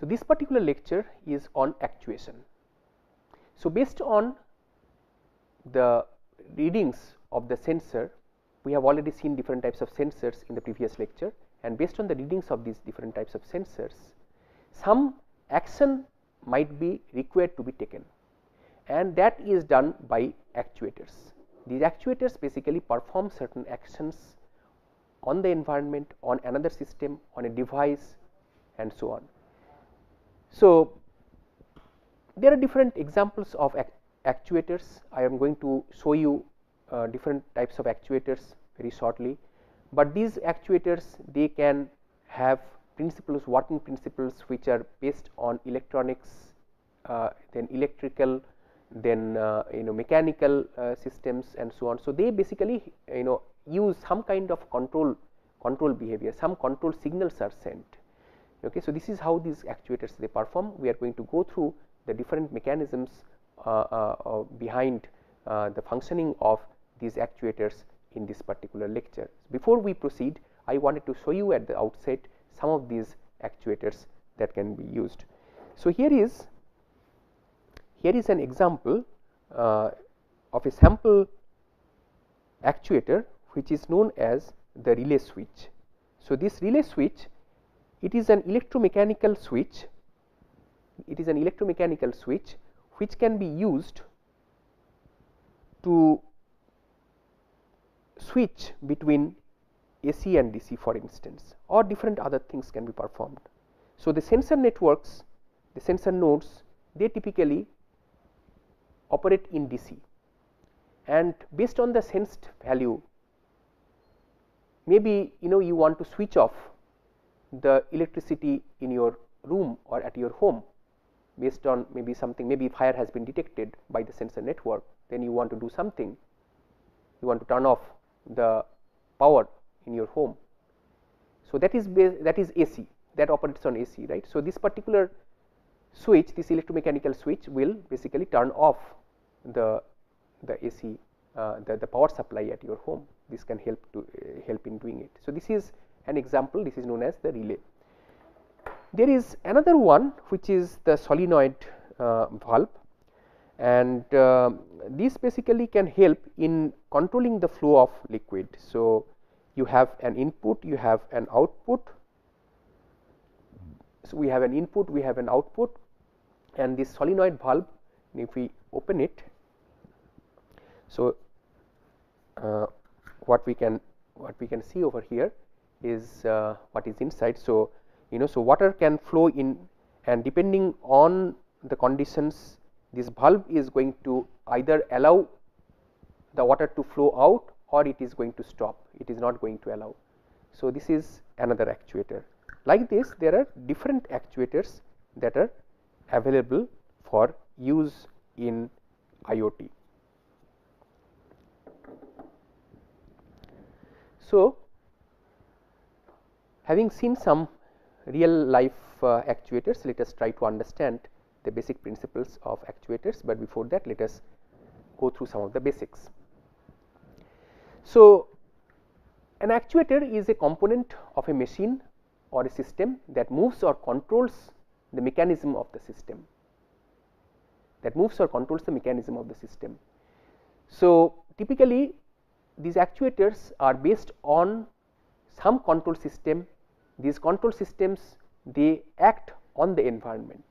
this particular lecture is on actuation. So, based on the readings of the sensor, we have already seen different types of sensors in the previous lecture, and based on the readings of these different types of sensors, some action might be required to be taken, and that is done by actuators. These actuators basically perform certain actions on the environment, on another system, on a device, and so on. So, there are different examples of actuators. I am going to show you different types of actuators very shortly, but these actuators, they can have principles, working principles, which are based on electronics, then electrical, then mechanical systems, and so on. So, they basically use some kind of control behavior, some control signals are sent. Okay. So, this is how these actuators they perform. We are going to go through the different mechanisms behind the functioning of these actuators in this particular lecture. Before we proceed, I wanted to show you at the outset some of these actuators that can be used. So, here is an example of a sample actuator, which is known as the relay switch. So, this relay switch, it is an electromechanical switch. It is an electromechanical switch which can be used to switch between AC and DC, for instance, or different other things can be performed. So, the sensor networks, the sensor nodes, they typically operate in DC, and based on the sensed value, maybe you want to switch off the electricity in your room or at your home based on maybe something, maybe fire has been detected by the sensor network, then you want to do something, you want to turn off the power in your home. So, that is AC, that operates on AC, right. So, this particular switch, this electromechanical switch will basically turn off the AC, the power supply at your home. This can help in doing it. So, this is an example, this is known as the relay. There is another one which is the solenoid valve, and this basically can help in controlling the flow of liquid. So, you have an input, you have an output. So, we have an input, we have an output, and this solenoid valve, if we open it, so what we can see over here is what is inside. So, so water can flow in, and depending on the conditions, this valve is going to either allow the water to flow out, or it is going to stop, it is not going to allow. So, this is another actuator. Like this, there are different actuators that are available for use in IoT. So, having seen some real life actuators, let us try to understand the basic principles of actuators, but before that let us go through some of the basics. So, an actuator is a component of a machine or a system that moves or controls the mechanism of the system, So, typically these actuators are based on some control system. These control systems, they act on the environment.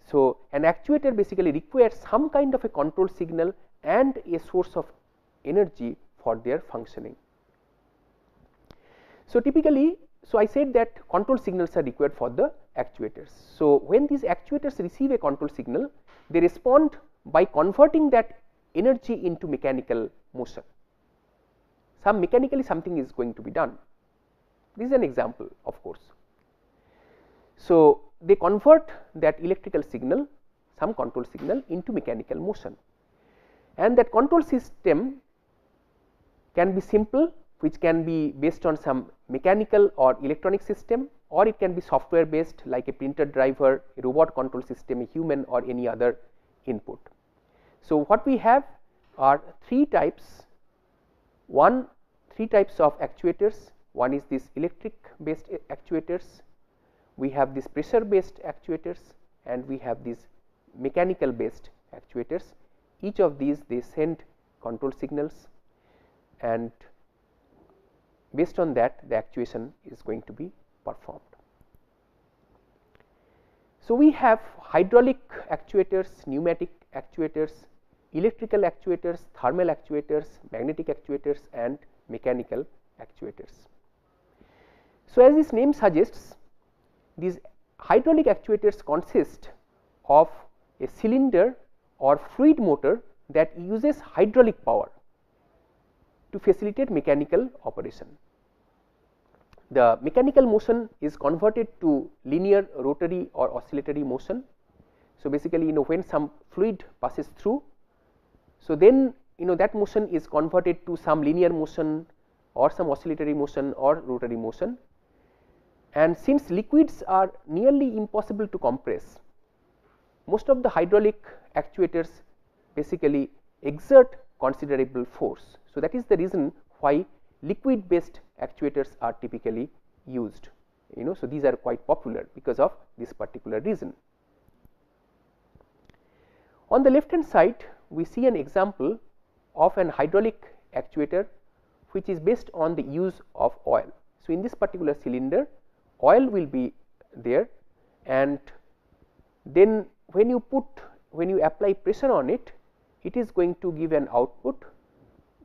So, an actuator basically requires some kind of a control signal and a source of energy for their functioning. So, typically, so I said that control signals are required for the actuators. So, when these actuators receive a control signal, they respond by converting that energy into mechanical motion. Mechanically something is going to be done. This is an example, of course. So, they convert that electrical signal, some control signal, into mechanical motion, and that control system can be simple, which can be based on some mechanical or electronic system, or it can be software based like a printer driver, a robot control system, a human, or any other input. So, what we have are three types of actuators. One is this electric based actuators, we have these pressure based actuators and we have these mechanical based actuators. Each of these they send control signals, and based on that the actuation is going to be performed. So, we have hydraulic actuators, pneumatic actuators, electrical actuators, thermal actuators, magnetic actuators and mechanical actuators. So, as this name suggests, these hydraulic actuators consist of a cylinder or fluid motor that uses hydraulic power to facilitate mechanical operation. The mechanical motion is converted to linear, rotary or oscillatory motion. So, basically when some fluid passes through, so then that motion is converted to some linear motion or some oscillatory motion or rotary motion. And since liquids are nearly impossible to compress, most of the hydraulic actuators basically exert considerable force. So, that is the reason why liquid based actuators are typically used. So, these are quite popular because of this particular reason. On the left hand side, we see an example of an hydraulic actuator which is based on the use of oil. So, in this particular cylinder, oil will be there, and then when you apply pressure on it, it is going to give an output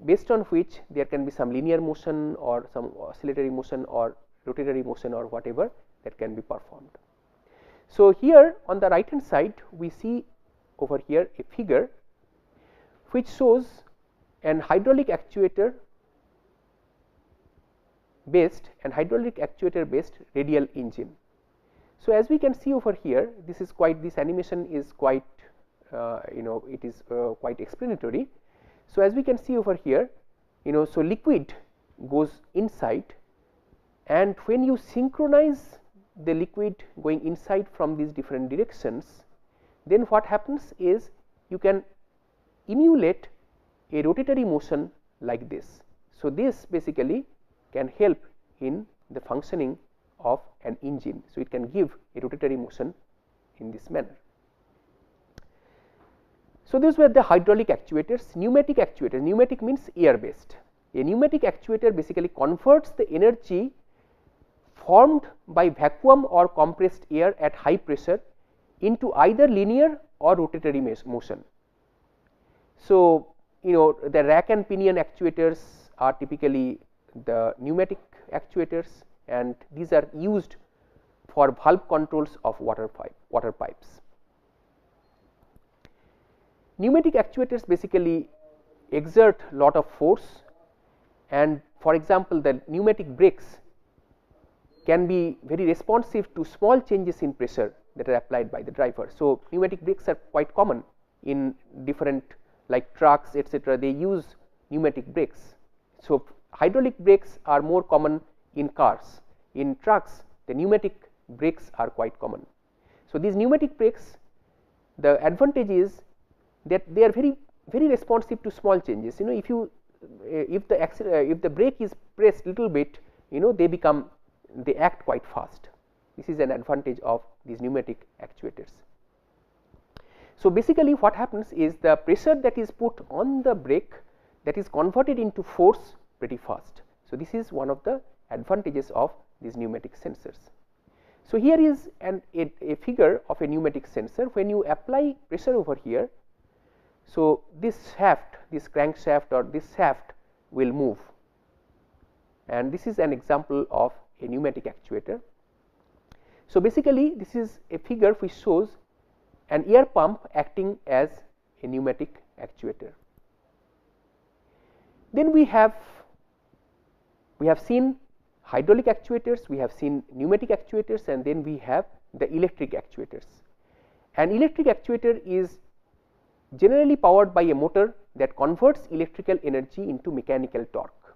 based on which there can be some linear motion or some oscillatory motion or rotatory motion or whatever that can be performed. So, here on the right hand side we see over here a figure which shows an hydraulic actuator based radial engine. So, as we can see over here, this animation is quite it is quite explanatory. So, as we can see over here, so liquid goes inside, and when you synchronize the liquid going inside from these different directions, then what happens is you can emulate a rotatory motion like this. So, this basically can help in the functioning of an engine. So, it can give a rotatory motion in this manner. So, these were the hydraulic actuators. Pneumatic actuators, pneumatic means air based. A pneumatic actuator basically converts the energy formed by vacuum or compressed air at high pressure into either linear or rotatory motion. So, the rack and pinion actuators are typically the pneumatic actuators, and these are used for valve controls of water pipes. Pneumatic actuators basically exert lot of force, and for example, the pneumatic brakes can be very responsive to small changes in pressure that are applied by the driver. So, pneumatic brakes are quite common in different like trucks etc., they use pneumatic brakes. So, hydraulic brakes are more common in cars. In trucks, the pneumatic brakes are quite common. So, these pneumatic brakes, the advantage is that they are very responsive to small changes. If the brake is pressed little bit, they act quite fast. This is an advantage of these pneumatic actuators. So, basically what happens is the pressure that is put on the brake, that is converted into force pretty fast. So, this is one of the advantages of these pneumatic sensors. So, here is a figure of a pneumatic sensor. When you apply pressure over here, so this crankshaft or this shaft will move, and this is an example of a pneumatic actuator. So, basically this is a figure which shows an air pump acting as a pneumatic actuator. Then we have seen hydraulic actuators, we have seen pneumatic actuators, and then we have the electric actuators. An electric actuator is generally powered by a motor that converts electrical energy into mechanical torque.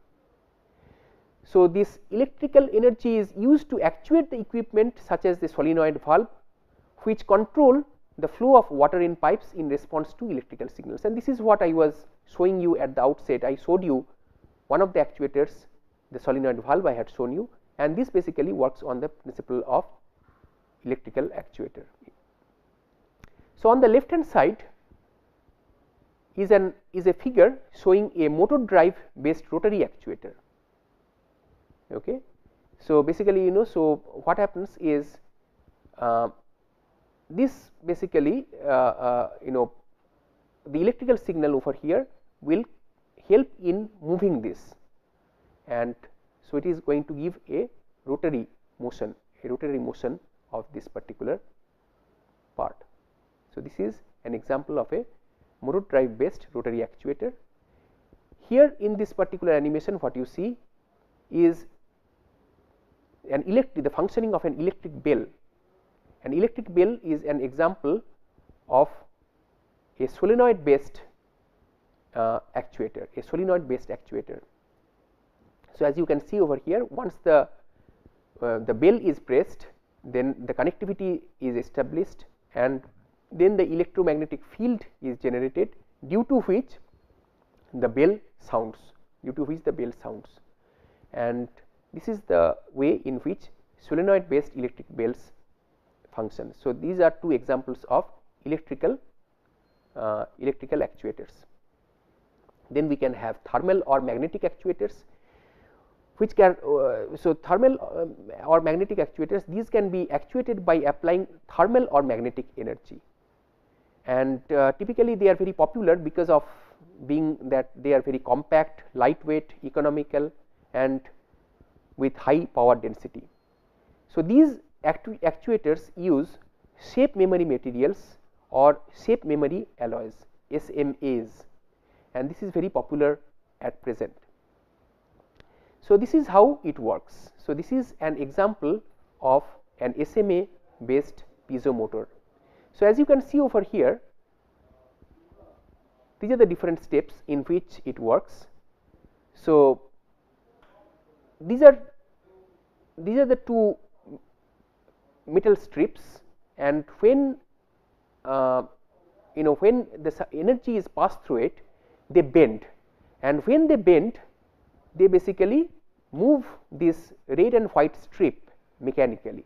So, this electrical energy is used to actuate the equipment such as the solenoid valve, which control the flow of water in pipes in response to electrical signals. And this is what I was showing you at the outset. I showed you one of the actuators, the solenoid valve I had shown you, and this basically works on the principle of electrical actuator. So, on the left hand side is a figure showing a motor drive based rotary actuator. Okay. So, basically so what happens is this basically the electrical signal over here will help in moving this, and so it is going to give a rotary motion of this particular part. So, this is an example of a motor drive based rotary actuator. Here in this particular animation, what you see is the functioning of an electric bell. An electric bell is an example of a solenoid based actuator, So, as you can see over here, once the bell is pressed, then the connectivity is established, and then the electromagnetic field is generated, due to which the bell sounds, and this is the way in which solenoid based electric bells function. So, these are two examples of electrical actuators. Then we can have thermal or magnetic actuators, which can so thermal or magnetic actuators, these can be actuated by applying thermal or magnetic energy, and typically they are very popular because of being that they are very compact, lightweight, economical, and with high power density. So, these actuators use shape memory materials or shape memory alloys, SMAs, and this is very popular at present. So, this is how it works. So, this is an example of an SMA based piezo motor. So, as you can see over here, these are the different steps in which it works. So, these are the two metal strips, and when when the energy is passed through it, they bend, and when they bend, they basically move this red and white strip mechanically.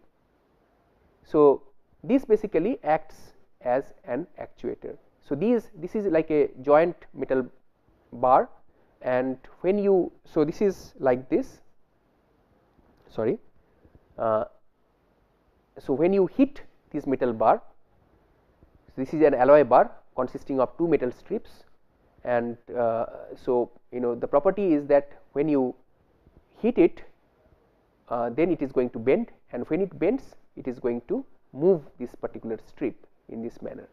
So, this basically acts as an actuator. So, this is like a joint metal bar, and when you, so this is like this, sorry. So, when you hit this metal bar, this is an alloy bar consisting of two metal strips, and so the property is that when you hit it, then it is going to bend, and when it bends, it is going to move this particular strip in this manner.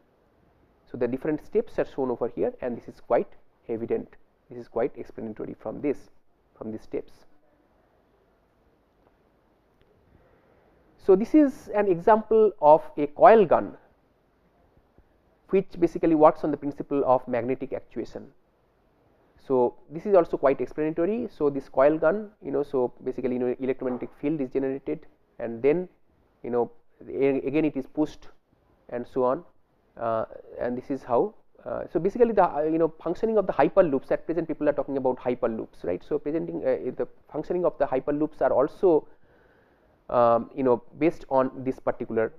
So, the different steps are shown over here, and this is quite evident, this is quite explanatory from these steps. So, this is an example of a coil gun, which basically works on the principle of magnetic actuation. So, this is also quite explanatory. So, this coil gun, so basically electromagnetic field is generated, and then again it is pushed and so on, and this is how. So, basically the functioning of the hyperloops, at present people are talking about hyperloops, right. So, presenting the functioning of the hyperloops are also based on this particular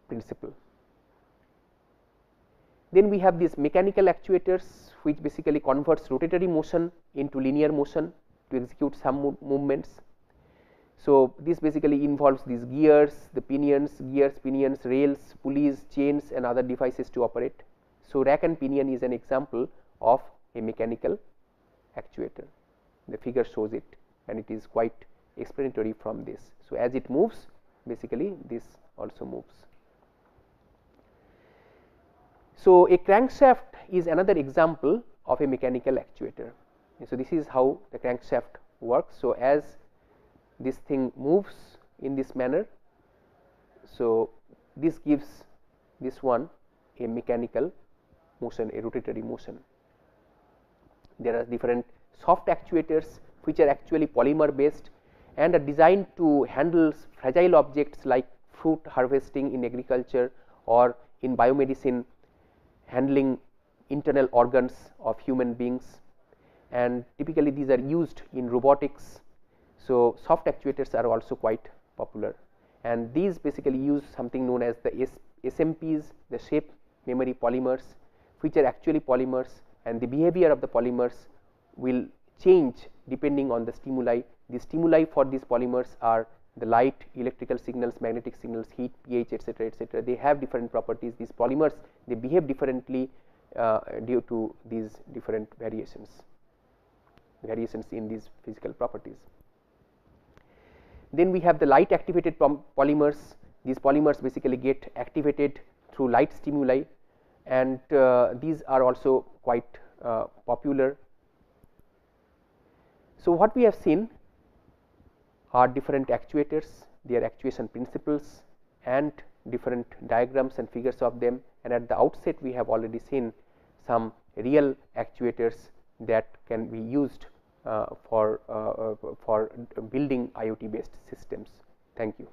principle. Then we have these mechanical actuators, which basically converts rotatory motion into linear motion to execute some movements. So, this basically involves these gears, the pinions, rails, pulleys, chains, and other devices to operate. So, rack and pinion is an example of a mechanical actuator. The figure shows it, and it is quite explanatory from this. So, as it moves, basically this also moves. So, a crankshaft is another example of a mechanical actuator. So, this is how the crankshaft works. So, as this thing moves in this manner, so this gives this one a mechanical motion, a rotatory motion. There are different soft actuators which are actually polymer based and are designed to handle fragile objects like fruit harvesting in agriculture, or in biomedicine, handling internal organs of human beings, and typically these are used in robotics. So, soft actuators are also quite popular, and these basically use something known as the SMPs, the shape memory polymers, which are actually polymers, and the behavior of the polymers will change depending on the stimuli. The stimuli for these polymers are the light, electrical signals, magnetic signals, heat, pH, etc., etc. They have different properties. These polymers, they behave differently due to these different variations in these physical properties. Then we have the light activated polymers. These polymers basically get activated through light stimuli, and these are also quite popular. So, what we have seen are different actuators, their actuation principles, and different diagrams and figures of them, and at the outset we have already seen some real actuators that can be used for building IoT based systems. Thank you.